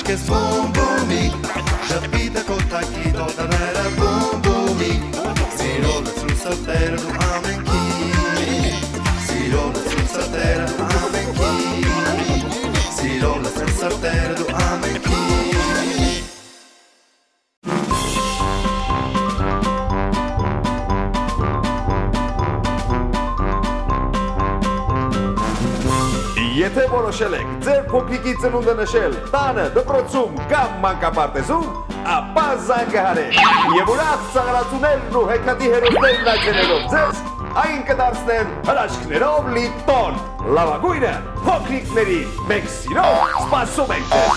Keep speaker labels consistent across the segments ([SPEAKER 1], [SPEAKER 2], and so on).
[SPEAKER 1] քեզ բումբումի Ժպիտը կոտակի դոտաները բումբումի Սիրո լցրուսատերը դու ամենքի Սիրո լցրուսատերը դու ամենքի Սիրո լցրուսատերը դու ամենքի
[SPEAKER 2] Եթե որոշել եք ձեր փոքրիկի ծնունդը նշել տանը, դպրոցում կամ մանկապարտեզում, ապա զանգահարեք եւ ուրախ ծաղրացուներն ու հեքիաթի հերոսներն այցելելով ձեզ այն կդարձնեն հրաշքներով լի տոն։ Լավագույնը փոքրիկների մեկ սիրով սպասում ենք ձեզ։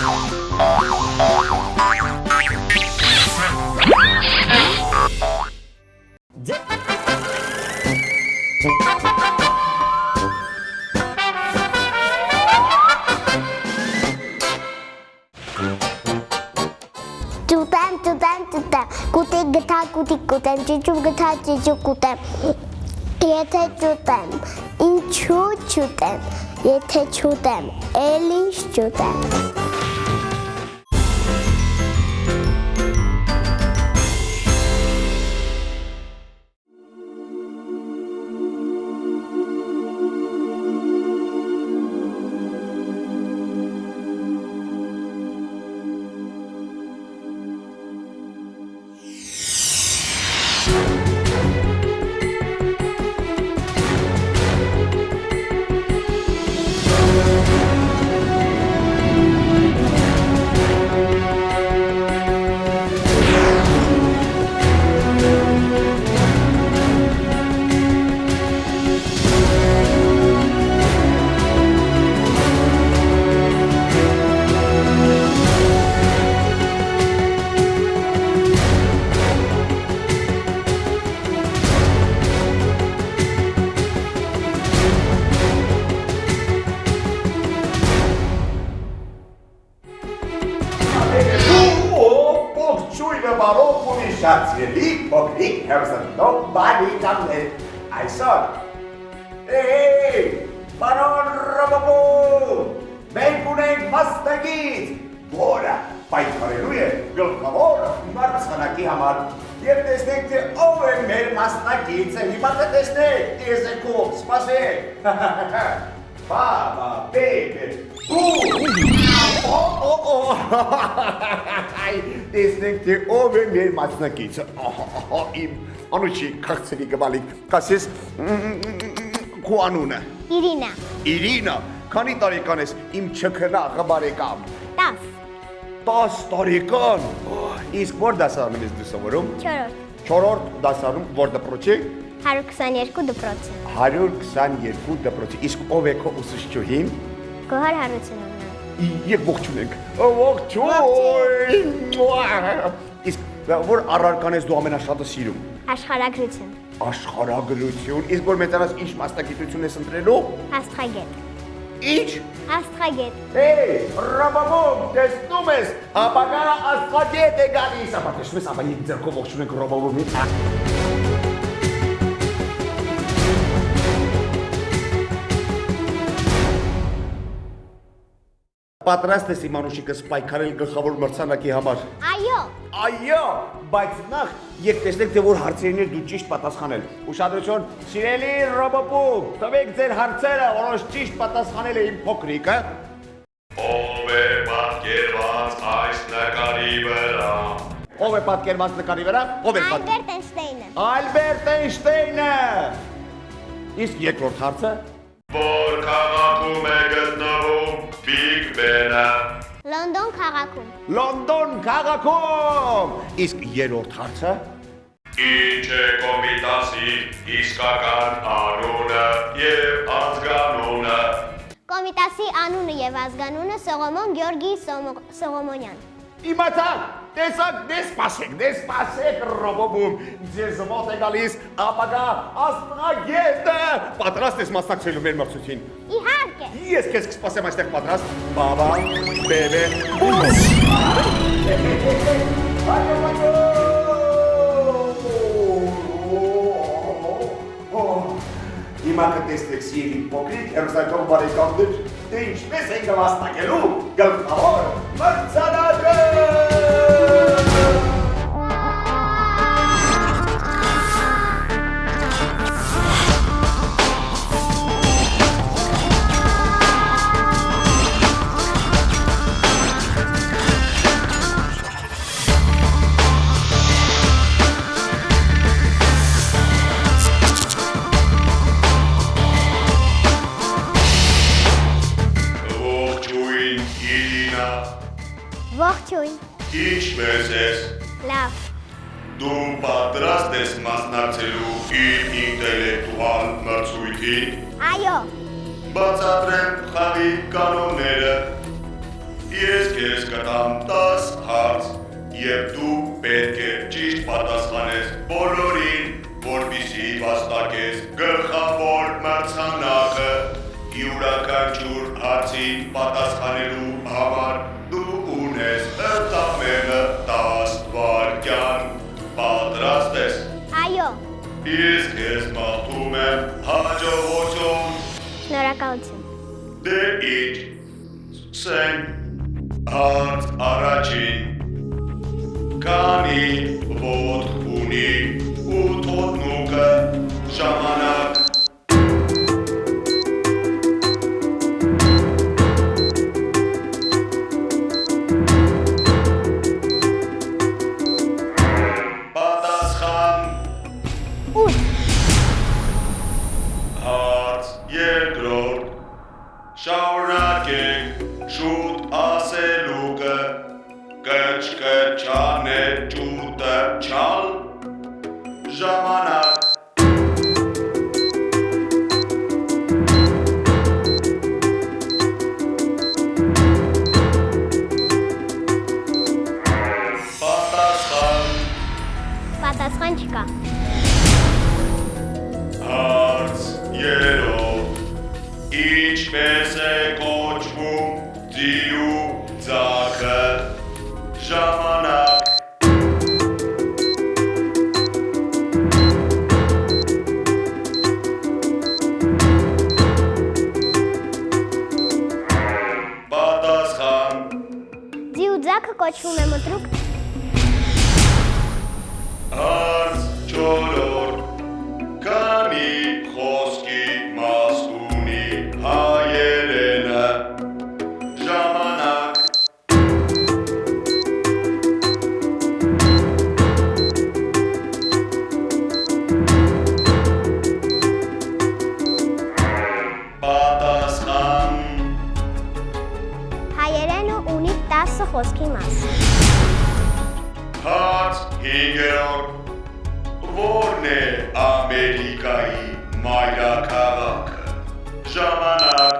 [SPEAKER 3] Կուտի գթա կուտի կուտեմ, ճիճու գթա ճիճու կուտեմ, եթե ճուտեմ, ինչու ճուտեմ, եթե ճուտեմ, էլ ինչ ճուտեմ։
[SPEAKER 2] Շացելի փոքրիկ հերոսատով բանիկաններ այսօր պարոն Ռոբոկոն մենք ունենք մասնակից որը պայքարելու է գլխավոր մրցանակի համար եւ տեսնենք թե ով է մեր մասնակիցը հիմա կտեսնենք տեսեք սպասեք բաբա բեբե տեսնենք թե ով է մեր մասնակիցը իմ անուչի քաղցրի գվալիկ կասես քո անունը Իրինա քանի տարեկան ես իմ չքնաղ բարեկամ 10 տարեկան իսկ որ դասարանում ես դու սովորում 4-րդ դասարանում որ դպրոցի
[SPEAKER 3] 122 դպրոցի
[SPEAKER 2] 122 դպրոցի իսկ ով է քո ուսուցչուհին
[SPEAKER 3] Գոհար Հարությունովնը
[SPEAKER 2] Եվ ողջունենք ողջույն Իսկ որ առարկան ես դու ամենաշատը սիրում Աշխարհագրություն Իսկ որ մեծանաս ինչ մասնագիտություն ես ընտրելու
[SPEAKER 3] Աստղագետ
[SPEAKER 2] Ինչ
[SPEAKER 3] Աստղագետ
[SPEAKER 2] Ռոբոբոմ տեսնում ես ապագա աստղագետ է գալիս Ապա տեսնում ես ապա եկ ձեռքով ողջունենք Ռոբոբոմին Պատրաստ ես իմ անուշիկս պայքարել գլխավոր մրցանակի համար Այո, բայց նախ եկ տեսնենք թե որ հարցերին դու ճիշտ պատասխանել Ուշադրություն, սիրելի Ռոբոբոմ, տվեք ձեր հարցերը, որոնց ճիշտ պատասխանել է իմ փոքրիկը
[SPEAKER 4] Ով է պատկերված այս նկարի վրա
[SPEAKER 2] Ով է պատկերված նկարի վրա Ալբերտ Էյնշտեյնը Իսկ երկրորդ հարցը
[SPEAKER 4] Որ քաղաքում է գտնվում Բիգ Բենը
[SPEAKER 3] Լոնդոն քաղաքում
[SPEAKER 2] Իսկ երրորդ հարցը
[SPEAKER 4] Ինչ է Կոմիտասի իսկական անունը եւ ազգանունը
[SPEAKER 3] Կոմիտասի անունը եւ ազգանունը Սողոմոն Գյորգի Սողոմոնյան
[SPEAKER 2] Իմացան, տեսակ, դե սպասեք Ռոբոբոմ, ձեզ մոտ է գալիս ապագա աստղագետը, պատրաստ ես մասնակցելու մեր մրցույթին։
[SPEAKER 3] Իհարկե։
[SPEAKER 2] Ես քեզ կսպասեմ այստեղ պատրաստ, բաբա, բեբե, Հիմա կտեսնեք սիրելի փոքրիկ հերոսական բարեկամներ, թե ինչպես են գվաստակելու գլխավոր մրցանակ
[SPEAKER 3] Ողջույն։
[SPEAKER 4] Ինչպես ես։
[SPEAKER 3] Լավ։
[SPEAKER 4] Դու պատրաստ ես մասնակցելու իր ինտելեկտուալ մրցույթին։
[SPEAKER 3] Այո։
[SPEAKER 4] Բացատրեմ խաղի կանոնները։ Ես քեզ կտամ 10 հարց, եւ դու պետք է ճիշտ պատասխանես բոլորին, որպեսզի վաստակես գլխավոր մրցանակը։ Յուրաքանչյուր հարցին պատասխանելու համար դու ունես ընդամենը 10 վայրկյան։ Պատրաստ ես։
[SPEAKER 3] Այո։
[SPEAKER 4] Ես քեզ մաղթում եմ հաջողություն։
[SPEAKER 3] Շնորհակալություն։
[SPEAKER 4] Դե ինչ, սկսենք։ Հարց առաջին։ Քանի ոտք ունի ու թոտնուկը ժամանակ։ Պատասխան։
[SPEAKER 3] 8
[SPEAKER 4] Հարց երկրորդ։ Շարունակեք շուտ ասելուկը, կչկչան է ճուտը չալ, ժամանակ։ Պատասխան։
[SPEAKER 3] Պատասխան չկա։
[SPEAKER 4] Հարց երրորդ։ Ինչպես է կոչվում ձիու ձագը, ժամանակ։ Պատասխան։
[SPEAKER 3] Ձիուձակը կոչվում է մտրուկ։
[SPEAKER 4] Հարց չորրորդ։ Քանի խոսքի մաս ունի հայերենը, ժամանակ։ Պատասխան։
[SPEAKER 3] Հայերենը ունի 10 խոսքի մաս։
[SPEAKER 4] Հարց հինգերորդ։ Որն է Ամերիկայի մայրաքաղաքը, ժամանակ։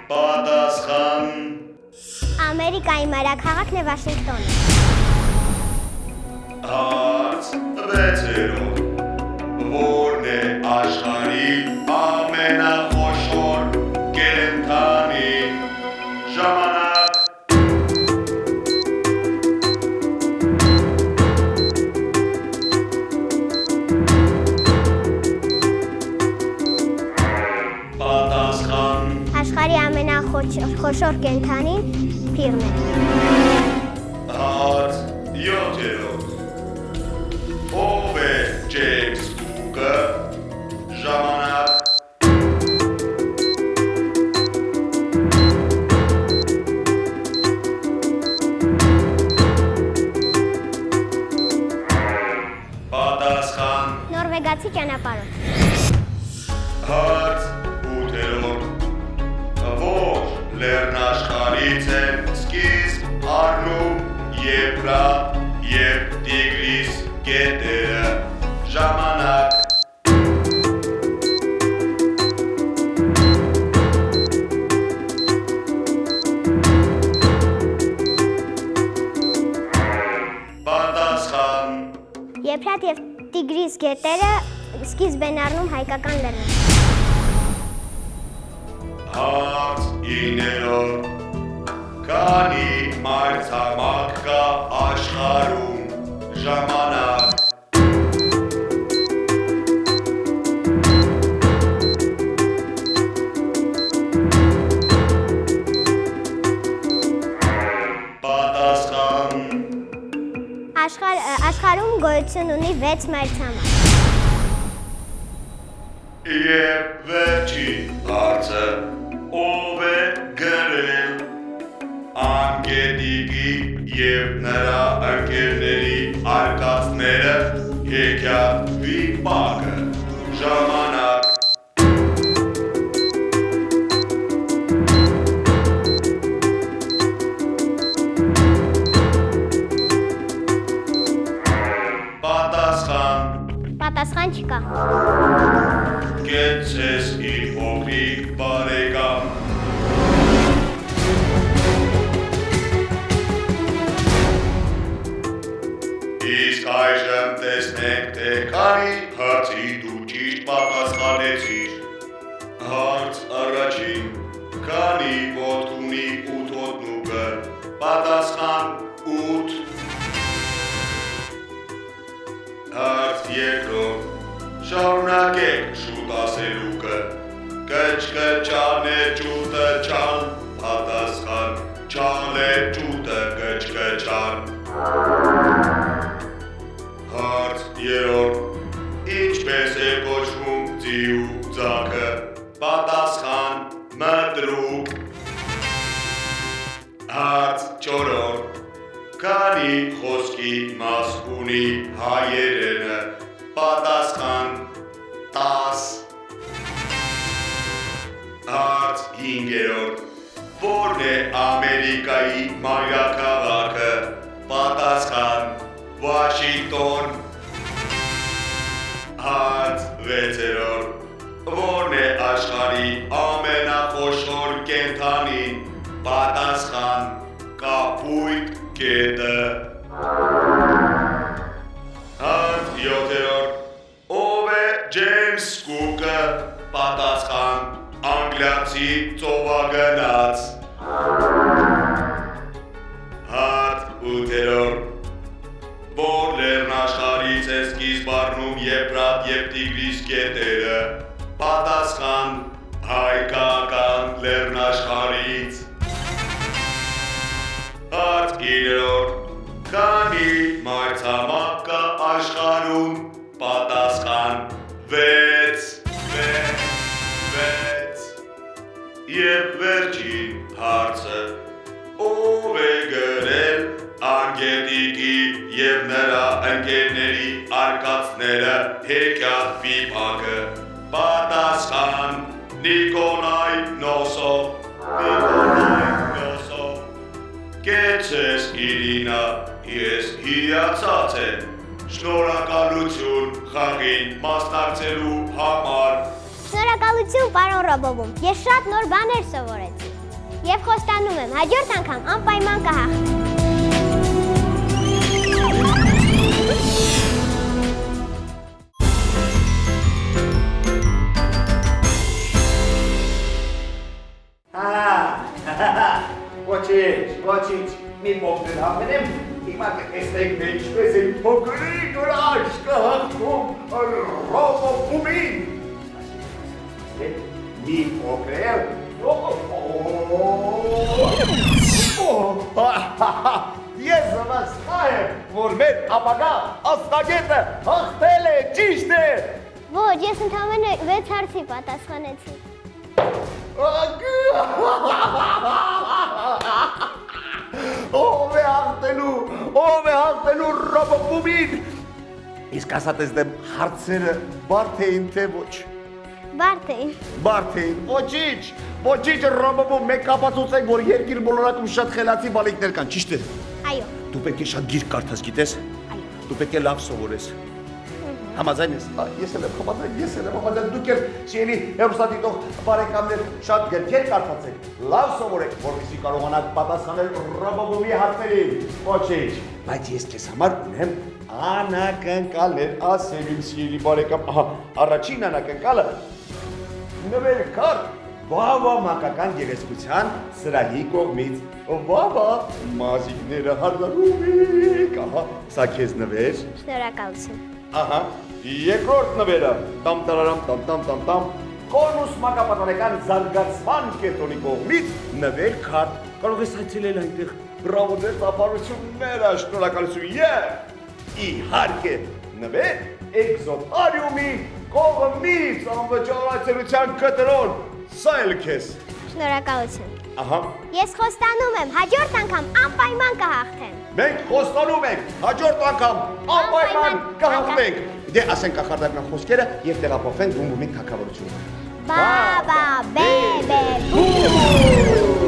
[SPEAKER 4] Պատասխան։
[SPEAKER 3] Ամերիկայի մայրաքաղաքն է Վաշինգտոնը։
[SPEAKER 4] Հարց վեցերորդ։ Որն է աշխարհի ամենախոշոր կենդանի, ժամանակ։ Պատասխան։
[SPEAKER 3] Աշխարհի ամենախոշոր կենդանին փիղն է։
[SPEAKER 4] Հարց յոթերորդ։ Ով է Ջեյմս Կուկը, ժամանակ։ Պատասխան։
[SPEAKER 3] Նորվեգացի ճանապարհորդ։
[SPEAKER 4] Հարց ութերորդ։ Որ լեռնաշխարհից են սկիզբ առնում Եփրատ և Տիգրիս գետերը, ժամանակ։ Պատասխան։
[SPEAKER 3] Եփրատ եւ Տիգրիս գետերը սկիզբ են առնում հայկական լեռներում։
[SPEAKER 4] Հարց իններորդ։ Քանի մայրցամաք կա աշխարհում, ժամանակ։ Պատասխան։
[SPEAKER 3] Աշխարհում գոյություն ունի 6 մայրցամաք։
[SPEAKER 4] Եվ վերջին հարցը, ով է գրել Անգետիկի և նրա ընկերների արկածները հեքիաթ պակը, ժամանակ։
[SPEAKER 3] Պատասխան չկա։
[SPEAKER 4] Կեցես իր փոքրիկ բարեկամ։ Իսկ այժմ տեսնենք, թե քանի հարցի դու ճիշտ պատասխանեցիր։ Հարց առաջին. Քանի ոտք ունի 8 ոտնուկը։ Պատասխան 8։ Հարց երկրորդ. Շարունակեք շուտ ասելուկը։ Կչկչան է ճուտը ճան, պատասխան ճան է ճուտը կչկչան։ Հարց երրորդ. Ինչպես է կոչվում ձիու ձագը։ Պատասխան մտրուկ։ Հարց չորրորդ. Քանի խոսքի մաս ունի հայերենը։ Պատասխան 10։ Հարց հինգերորդ. Որն է Ամերիկայի մայրաքաղաքը։ Պատասխան Վաշինգտոն։ Հարց վեցերորդ. Որն է աշխարհի ամենախոշոր կենդանին։ Պատասխան կապույտ կետը։ Հարց յոթերորդ. Ով է Ջեյմս Կուկը։ Պատասխան անգլիացի ծովագնաց։ Հարց ութերորդ. Որ լեռնաշխարհից է սկիզբ առնում Եփրատ և Տիգրիս գետերը։ Պատասխան հայկական լեռնաշխարհից։ Հարց իններորդ. Քանի մայրցամաք կա աշխարհում։ Պատասխան 6։ Եվ վերջին հարցը. ով է գրել Անգետիկի և նրա ընկերների արկածները հեքիաթ վիպակը։ Պատասխան Նիկոլայ Նոսով։ Կեցես Իրինա, ես հիացած եմ։ Շնորհակալություն խաղին մասնակցելու համար։
[SPEAKER 3] Շնորհակալություն, պարոն Ռոբովում, ես շատ նոր բաներ սովորեցի և խոստանում եմ հաջորդ անգամ անպայման կհաղթեմ։
[SPEAKER 2] Ոչինչ, մի փոքր համենեմ, հիմա կտեսնենք թե ինչպես են փոքրիկ հրաշք կհաղթում Ռոբովումին։ Մի փոքր, ես վստահ եմ, որ մեր ապագա աստղագետը հաղթել է, ճիշտ է։
[SPEAKER 3] Ոչ, ես ընդամենը 6 հարցի պատասխանեցի։
[SPEAKER 2] Ով է հաղթելու Ռոբովումին։ Իսկ ասա տեսնեմ հարցերը բարդ էին թե ոչ։
[SPEAKER 3] Բարդ էին։
[SPEAKER 2] Բարդ էին, ոչինչ Ռոբովում մեկ կապացուցենք, որ երկիր բոլորակում շատ խելացի բալիկներ կան, ճիշտ է։
[SPEAKER 3] Այո։
[SPEAKER 2] Դու պետք է շատ գիրք կարդաս, գիտես։
[SPEAKER 3] Այո։
[SPEAKER 2] Դու պետք է լավ սովորես։ Համաձայն ես։ Ես էլ եմ համաձայն, դուք էլ սիրելի հեռուստադիտող բարեկամներ շատ գրքեր կարդացեք, լավ սովորեք, որպեսզի կարողանաք պատասխանել Ռոբովումի հարցերին։ Ոչինչ, բայց ես քեզ համար ունեմ անակնկալներ, ասեմ իմ սիրելի բարեկամ, առաջին անակնկալը նվերքարտ Վավա մանկական գեղեցկության սրահի կողմից։ Վավա մազիկները հարդարում եք, սա քեզ նվեր։
[SPEAKER 3] Շնորհակալություն։
[SPEAKER 2] Ահա, երկրորդ նվերը, տամ, Կորնուս մանկապատանեկան զարգացման կենտրոնի կողմից նվեր քարտ, կարող ես այցելել այնտեղ, բրավո ձեր ծափարությունները, շնորհակալություն և իհարկե նվեր էկզոտարիումի կողմից անվճար այցելության կտրոն, սա էլ քեզ։
[SPEAKER 3] Շնորհակալություն։
[SPEAKER 2] Ահա։
[SPEAKER 3] Ես խոստանում եմ հաջորդ անգամ անպայման կհաղթեմ։
[SPEAKER 2] մենք խոստանում ենք հաջորդ անգամ անպայման կհանդիպենք։ Դե ասենք կախարդական խոսքերը եւ տեղափոխվենք Բումբումի թագավորությունը։
[SPEAKER 3] Բա բե բե բու